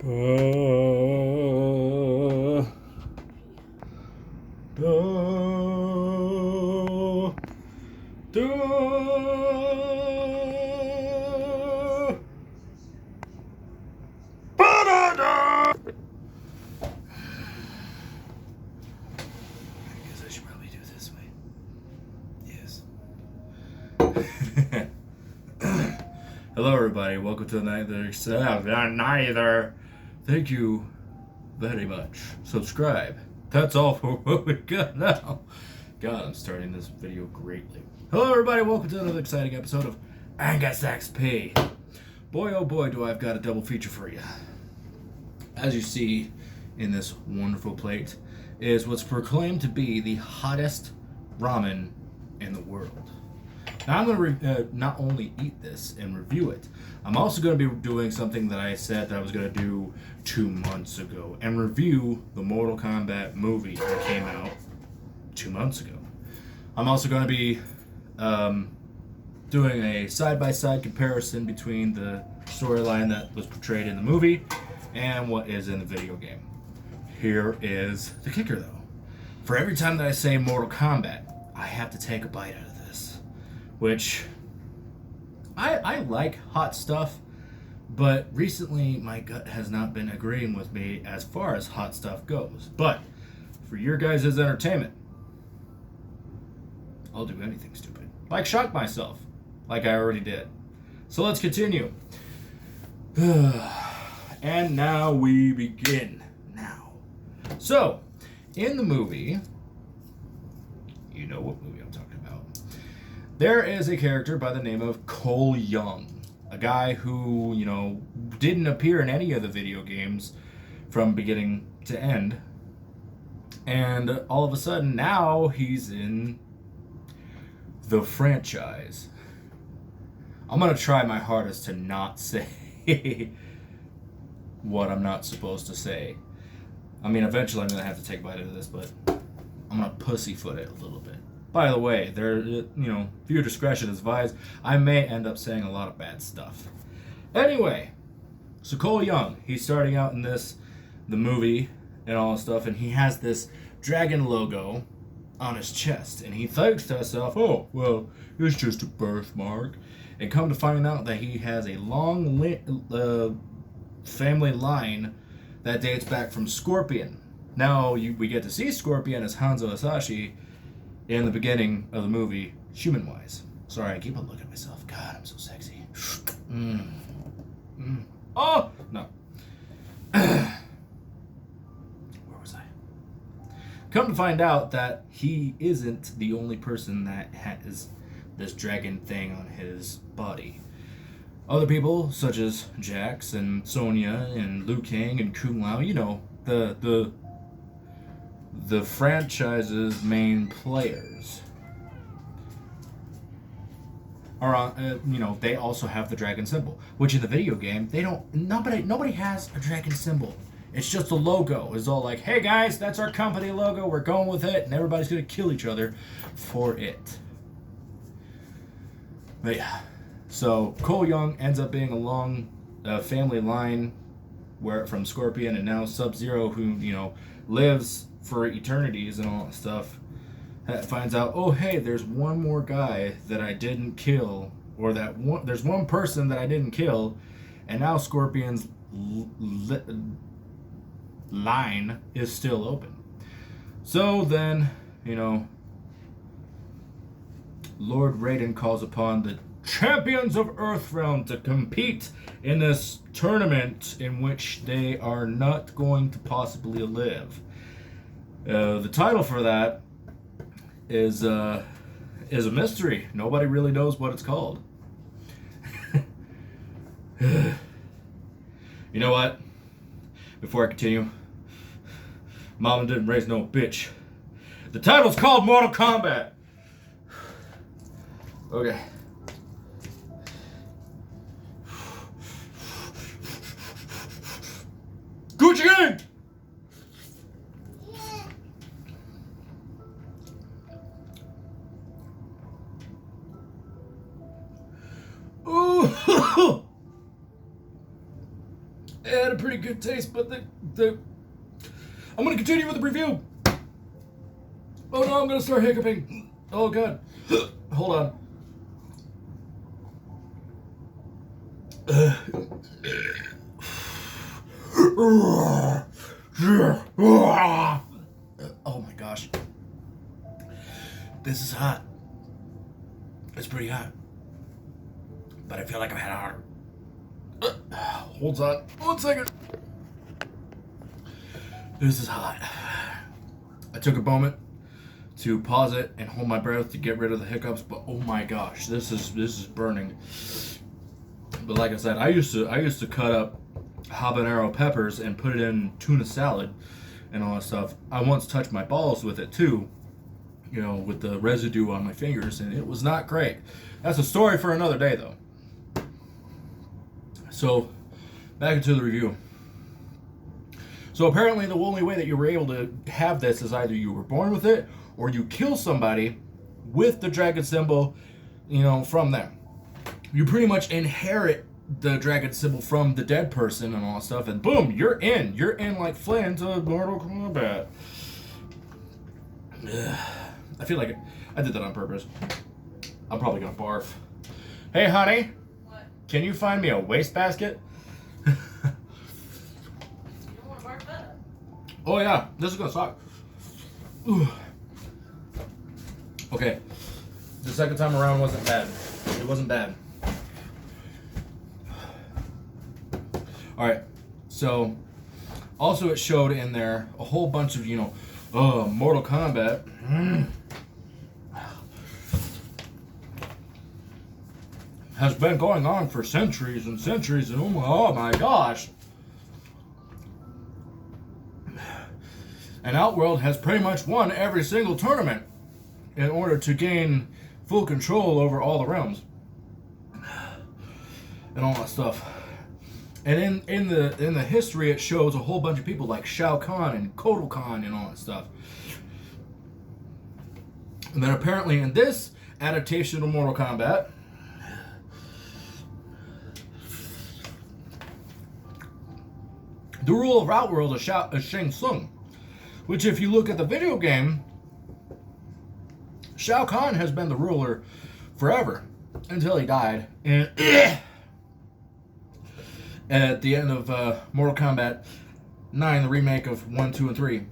Da, da, da, ba-da-da. I guess I should probably do it this way. Yes. Hello, everybody. Welcome to Neither. Thank you very much. Subscribe. That's all for what we got now. God, I'm starting this video greatly. Hello, everybody. Welcome to another exciting episode of Angus XP. Boy, oh boy, do I've got a double feature for you. As you see in this wonderful plate is what's proclaimed to be the hottest ramen in the world. Now I'm going to not only eat this and review it, I'm also going to be doing something that I said that I was going to do 2 months ago and review the Mortal Kombat movie that came out 2 months ago. I'm also going to be doing a side-by-side comparison between the storyline that was portrayed in the movie and what is in the video game. Here is the kicker, though. For every time that I say Mortal Kombat, I have to take a bite out of this. Which, I like hot stuff, but recently my gut has not been agreeing with me as far as hot stuff goes. But, for your guys' entertainment, I'll do anything stupid. Like shock myself, like I already did. So let's continue. And now we begin. Now. So, in the movie, you know what movie I'm talking about. There is a character by the name of Cole Young, a guy who, didn't appear in any of the video games from beginning to end. And all of a sudden, now he's in the franchise. I'm going to try my hardest to not say what I'm not supposed to say. I mean, eventually I'm going to have to take a bite of this, but I'm going to pussyfoot it a little bit. By the way, viewer discretion is advised. I may end up saying a lot of bad stuff. Anyway, so Cole Young, he's starting out in the movie and all this stuff, and he has this dragon logo on his chest, and he thinks to himself, oh, well, it's just a birthmark. And come to find out that he has a long family line that dates back from Scorpion. Now, we get to see Scorpion as Hanzo Hasashi in the beginning of the movie, human-wise. Sorry, I keep on looking at myself. God, I'm so sexy. Oh! No. Where was I? Come to find out that he isn't the only person that has this dragon thing on his body. Other people, such as Jax and Sonya and Liu Kang and Kung Lao, the franchise's main players are on, they also have the dragon symbol, which in the video game nobody has a dragon symbol. It's just a logo. It's all like, hey guys, that's our company logo, we're going with it, and everybody's gonna kill each other for it. But yeah, so Cole Young ends up being a long family line from Scorpion, and now Sub-Zero, who lives for eternities and all that stuff, finds out, oh hey, there's one more guy that I didn't kill, or there's one person that I didn't kill, and now Scorpion's line is still open. So then, Lord Raiden calls upon the champions of Earthrealm to compete in this tournament in which they are not going to possibly live. The title for that is a mystery. Nobody really knows what it's called. You know what? Before I continue, Mama didn't raise no bitch. The title's called Mortal Kombat. Okay. Gucci gang! Ooh. it had a pretty good taste, but I'm gonna continue with the review. Oh no, I'm gonna start hiccuping. Oh god. Hold on. Oh my gosh. This is hot. It's pretty hot. But I feel like I've had a heart. Hold on. 1 second. This is hot. I took a moment to pause it and hold my breath to get rid of the hiccups, but oh my gosh, this is burning. But like I said, I used to cut up habanero peppers and put it in tuna salad and all that stuff. I once touched my balls with it too, you know, with the residue on my fingers, and it was not great. That's a story for another day though. So back into the review. So apparently the only way that you were able to have this is either you were born with it or you kill somebody with the dragon symbol, you know, from them. You pretty much inherit the dragon symbol from the dead person and all that stuff, and boom, you're in. You're in like Flynn to Mortal Kombat. I feel like I did that on purpose. I'm probably gonna barf. Hey, honey. What? Can you find me a wastebasket? You don't want to barf up? Oh yeah, this is gonna suck. Ooh. Okay, the second time around wasn't bad. It wasn't bad. All right, so also it showed in there a whole bunch of, you know, Mortal Kombat. Has been going on for centuries and centuries, and oh my gosh. And Outworld has pretty much won every single tournament in order to gain full control over all the realms and all that stuff. And in the history, it shows a whole bunch of people like Shao Kahn and Kotal Kahn and all that stuff. And then apparently in this adaptation of Mortal Kombat, the rule of Outworld is Shang Tsung, which if you look at the video game, Shao Kahn has been the ruler forever until he died. And at the end of Mortal Kombat 9, the remake of 1, 2, and 3,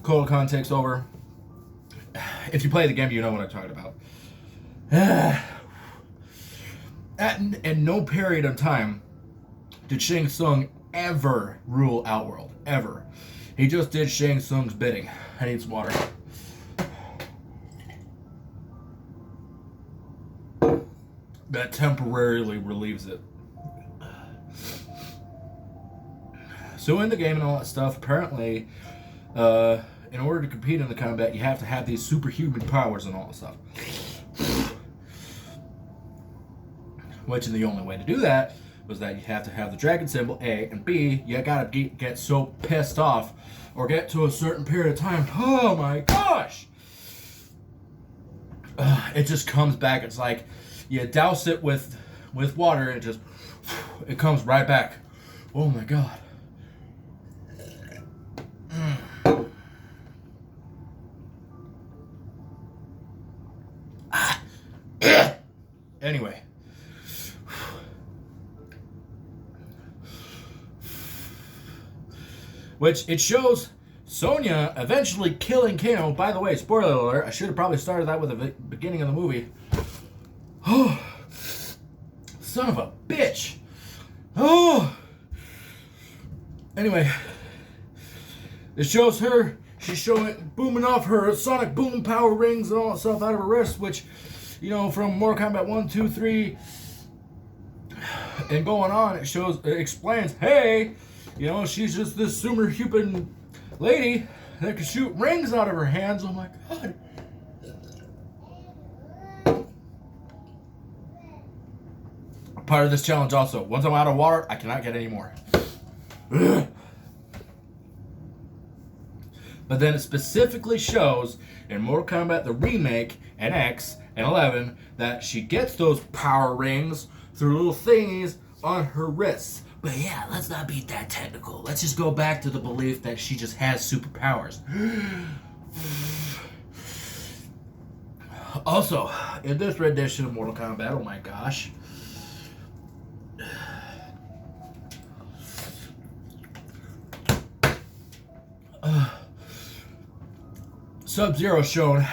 Kotal Kahn takes over. If you play the game, you know what I'm talking about. At no period of time did Shang Tsung ever rule Outworld. Ever. He just did Shang Tsung's bidding. I need some water. That temporarily relieves it. So in the game and all that stuff, apparently, in order to compete in the combat, you have to have these superhuman powers and all that stuff. Which, the only way to do that was that you have to have the dragon symbol, A, and B, you gotta get so pissed off or get to a certain period of time. Oh my gosh! It just comes back. It's like you douse it with water and it comes right back. Oh my god. Anyway. Which it shows Sonya eventually killing Kano. By the way, spoiler alert, I should have probably started that with the beginning of the movie. Oh, son of a bitch. Oh. Anyway, it shows her. She's showing booming off her sonic boom power rings and all that stuff out of her wrist, which, you know, from Mortal Kombat 1, 2, 3, and going on, it explains, hey, you know, she's just this superhuman lady that can shoot rings out of her hands. Oh my god. Part of this challenge also. Once I'm out of water, I cannot get any more. But then it specifically shows in Mortal Kombat the remake and X and 11 that she gets those power rings through little thingies on her wrists. But yeah, let's not be that technical. Let's just go back to the belief that she just has superpowers. Also, in this rendition of Mortal Kombat, oh my gosh. Sub-Zero shown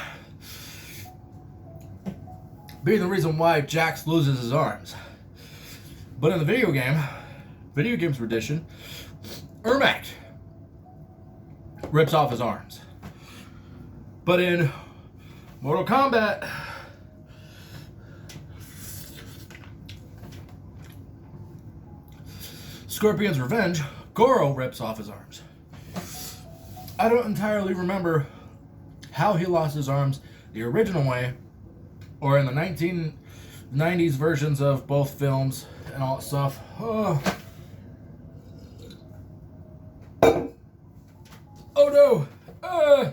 being the reason why Jax loses his arms. But in the video game's rendition, Ermac rips off his arms. But in Mortal Kombat, Scorpion's Revenge, Goro rips off his arms. I don't entirely remember how he lost his arms the original way, or in the 1990s versions of both films and all that stuff. Oh no!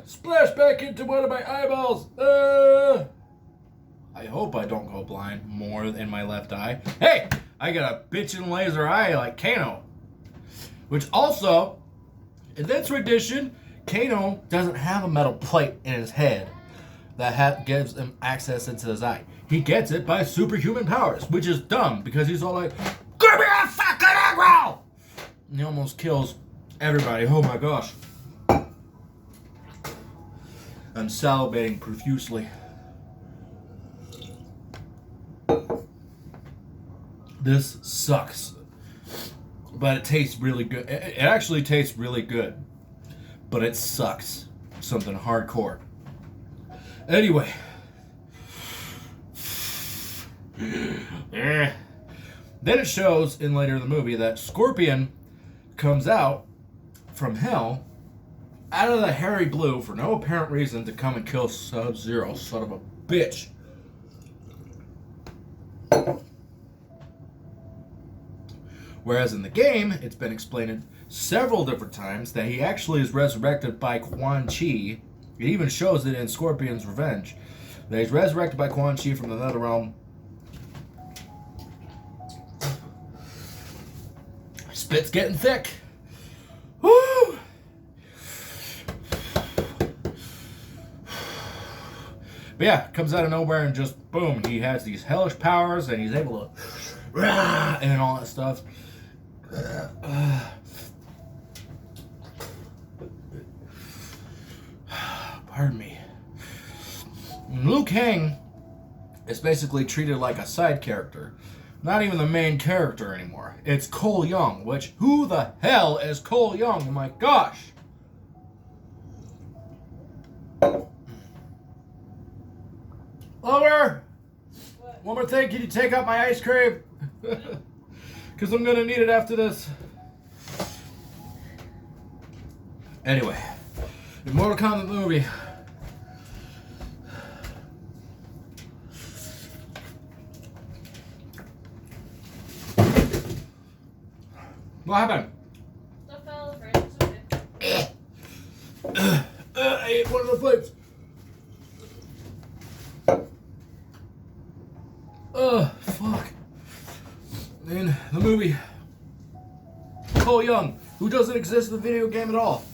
Splash back into one of my eyeballs! I hope I don't go blind more in my left eye. Hey! I got a bitchin' laser eye like Kano. Which also, in this rendition, Kano doesn't have a metal plate in his head that gives him access into his eye. He gets it by superhuman powers, which is dumb because he's all like, "Give me a fucking aggro!" And he almost kills everybody. Oh my gosh. I'm salivating profusely. This sucks. But it tastes really good. It actually tastes really good. But it sucks. Something hardcore. Anyway. Then it shows in later in the movie that Scorpion comes out from hell out of the hairy blue for no apparent reason to come and kill Sub-Zero, son of a bitch. Whereas in the game, it's been explained several different times that he actually is resurrected by Quan Chi. It even shows it in Scorpion's Revenge. That he's resurrected by Quan Chi from the Nether Realm. Spit's getting thick. Woo! But yeah, comes out of nowhere and just boom, he has these hellish powers and he's able to and all that stuff. Pardon me. Liu Kang is basically treated like a side character. Not even the main character anymore. It's Cole Young, which, who the hell is Cole Young? Oh my gosh! Lower! What? One more thing, can you take out my ice cream? Because I'm gonna need it after this. Anyway, the Mortal Kombat movie. What happened? Stuff fell over. It's okay. I ate one of the plates. Fuck. In the movie, Cole Young, who doesn't exist in the video game at all,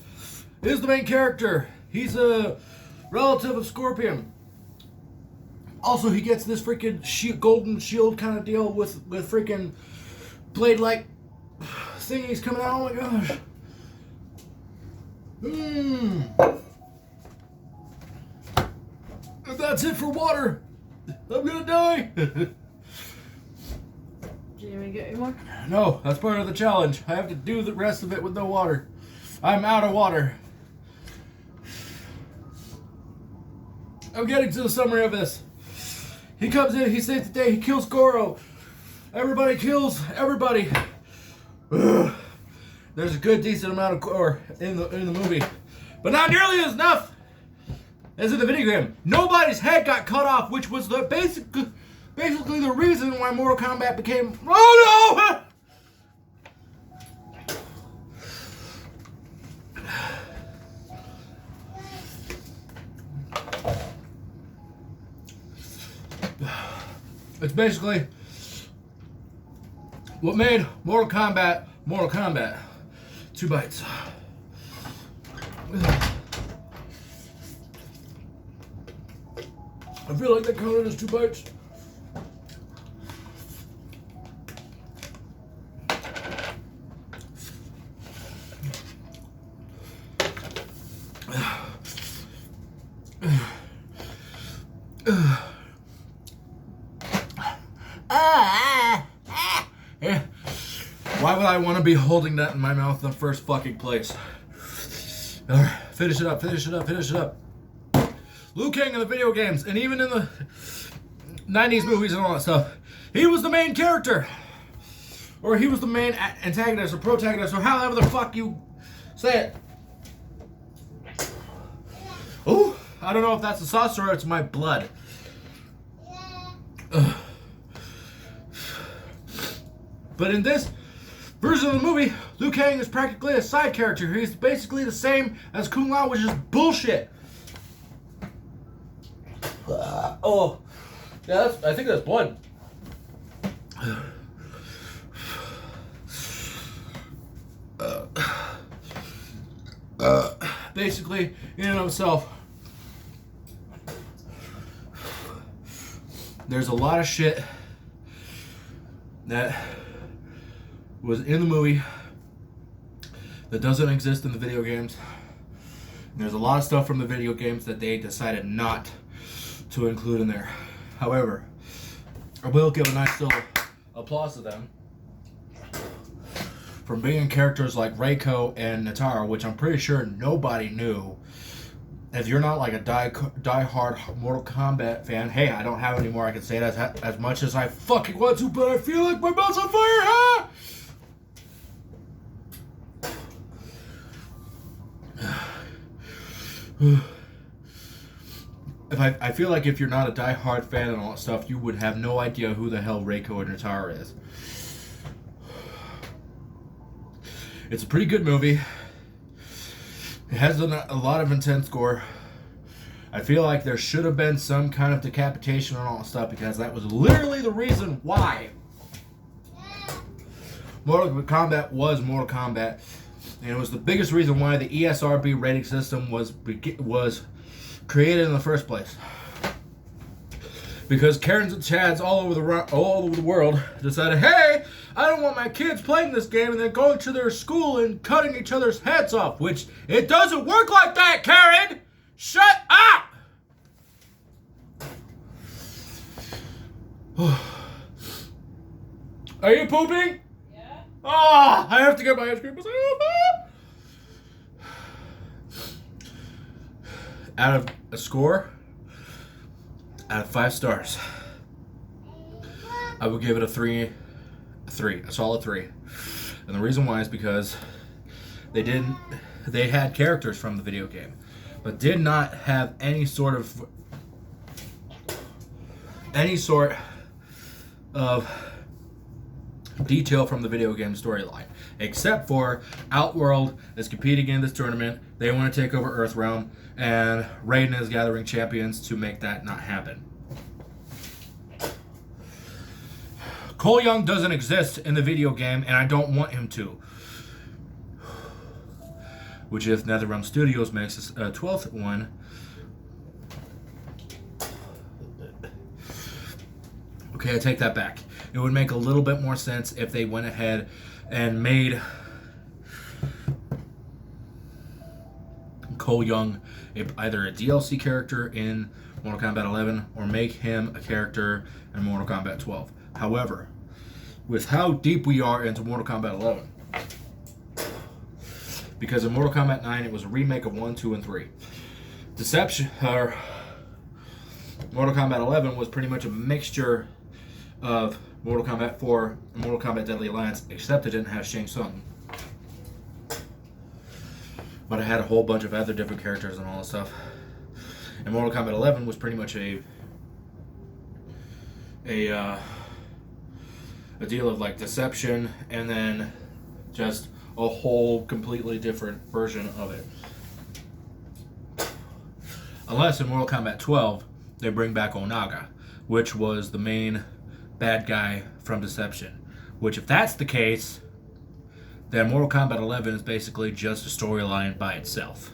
is the main character. He's a relative of Scorpion. Also, he gets this freaking golden shield kind of deal with freaking blade-like thingies coming out. Oh my gosh. If that's it for water, I'm gonna die. Do you want to get any more? No, that's part of the challenge. I have to do the rest of it with no water. I'm out of water. I'm getting to the summary of this. He comes in, he saves the day, he kills Goro. Everybody kills everybody. Ugh. There's a good decent amount of gore in the movie, but not nearly as enough as in the video game. Nobody's head got cut off, which was the basically the reason why Mortal Kombat became. Oh no! It's basically what made Mortal Kombat Mortal Kombat. 2 bites. I feel like that counted as 2 bites. Why would I want to be holding that in my mouth in the first fucking place? Alright, finish it up, finish it up, finish it up. Liu Kang in the video games, and even in the 90s movies and all that stuff, he was the main character. Or he was the main antagonist or protagonist, or however the fuck you say it. Ooh, I don't know if that's the sauce or it's my blood. But in this version of the movie, Liu Kang is practically a side character. He's basically the same as Kung Lao, which is bullshit. Oh, yeah, I think that's blood. Basically, in and of itself, there's a lot of shit that was in the movie that doesn't exist in the video games. And there's a lot of stuff from the video games that they decided not to include in there. However, I will give a nice little applause to them for being characters like Reiko and Natara, which I'm pretty sure nobody knew. If you're not like a die-hard Mortal Kombat fan, hey, I don't have any more. I can say it as much as I fucking want to, but I feel like my mouth's on fire, huh? I feel like if you're not a die-hard fan and all that stuff, you would have no idea who the hell Reiko and Natara is. It's a pretty good movie. It has a lot of intense gore. I feel like there should have been some kind of decapitation and all that stuff, because that was literally the reason why Mortal Kombat was Mortal Kombat. And it was the biggest reason why the ESRB rating system was created in the first place. Because Karens and Chads all over the world decided, hey, I don't want my kids playing this game and then going to their school and cutting each other's heads off. Which, it doesn't work like that, Karen! Shut up! Are you pooping? Yeah. Ah, I have to get my ice cream. Out of a score, out of 5 stars, I would give it a solid 3. And the reason why is because they had characters from the video game, but did not have any sort of detail from the video game storyline, except for Outworld is competing in this tournament. They want to take over Earthrealm, and Raiden is gathering champions to make that not happen. Cole Young doesn't exist in the video game, and I don't want him to. Which, if NetherRealm Studios makes a 12th one, okay, I take that back. It would make a little bit more sense if they went ahead and made Cole Young either a DLC character in Mortal Kombat 11 or make him a character in Mortal Kombat 12. However, with how deep we are into Mortal Kombat 11, because in Mortal Kombat 9 it was a remake of 1, 2, and 3. Mortal Kombat 11 was pretty much a mixture of Mortal Kombat 4 and Mortal Kombat Deadly Alliance, except it didn't have Shang Tsung. But it had a whole bunch of other different characters and all that stuff. And Mortal Kombat 11 was pretty much a deal of like deception and then just a whole completely different version of it. Unless in Mortal Kombat 12 they bring back Onaga, which was the main bad guy from Deception. Which, if that's the case, then Mortal Kombat 11 is basically just a storyline by itself.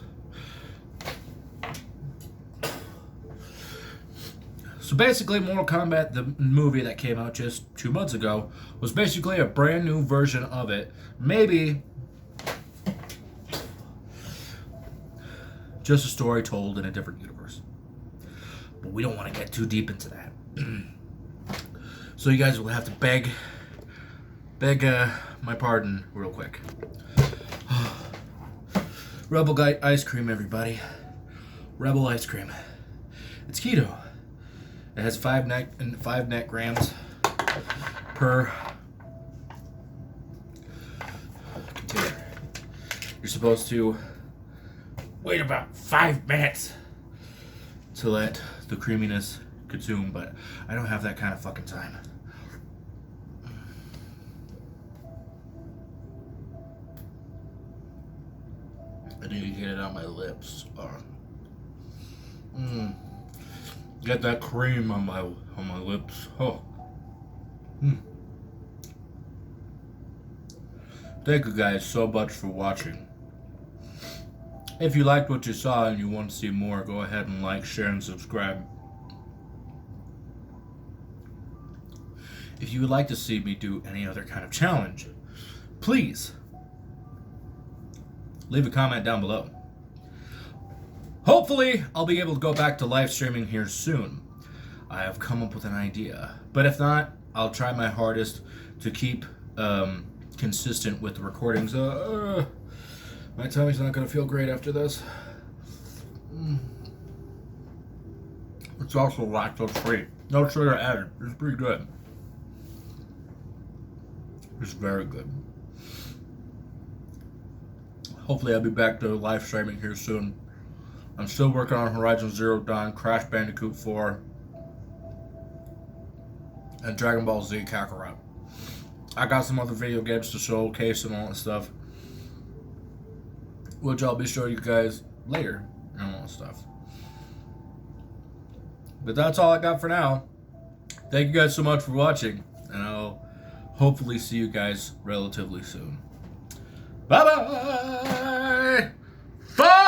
So basically, Mortal Kombat, the movie that came out just 2 months ago, was basically a brand new version of it. Maybe just a story told in a different universe. But we don't want to get too deep into that. So you guys will have to beg my pardon real quick. Rebel ice cream, everybody. Rebel ice cream. It's keto. It has 5 net grams per container. You're supposed to wait about 5 minutes to let the creaminess consume, but I don't have that kind of fucking time. I need to get it on my lips. Get that cream on my lips. Oh. Thank you guys so much for watching. If you liked what you saw and you want to see more, go ahead and like, share, and subscribe. If you would like to see me do any other kind of challenge, please leave a comment down below. Hopefully, I'll be able to go back to live streaming here soon. I have come up with an idea. But if not, I'll try my hardest to keep consistent with the recordings. My tummy's not going to feel great after this. It's also lactose free. No sugar added. It's pretty good. It's very good. Hopefully I'll be back to live streaming here soon. I'm still working on Horizon Zero Dawn, Crash Bandicoot 4, and Dragon Ball Z Kakarot. I got some other video games to showcase and all that stuff, which I'll be showing you guys later and all that stuff. But that's all I got for now. Thank you guys so much for watching, and I'll hopefully see you guys relatively soon. Bye-bye! Bye!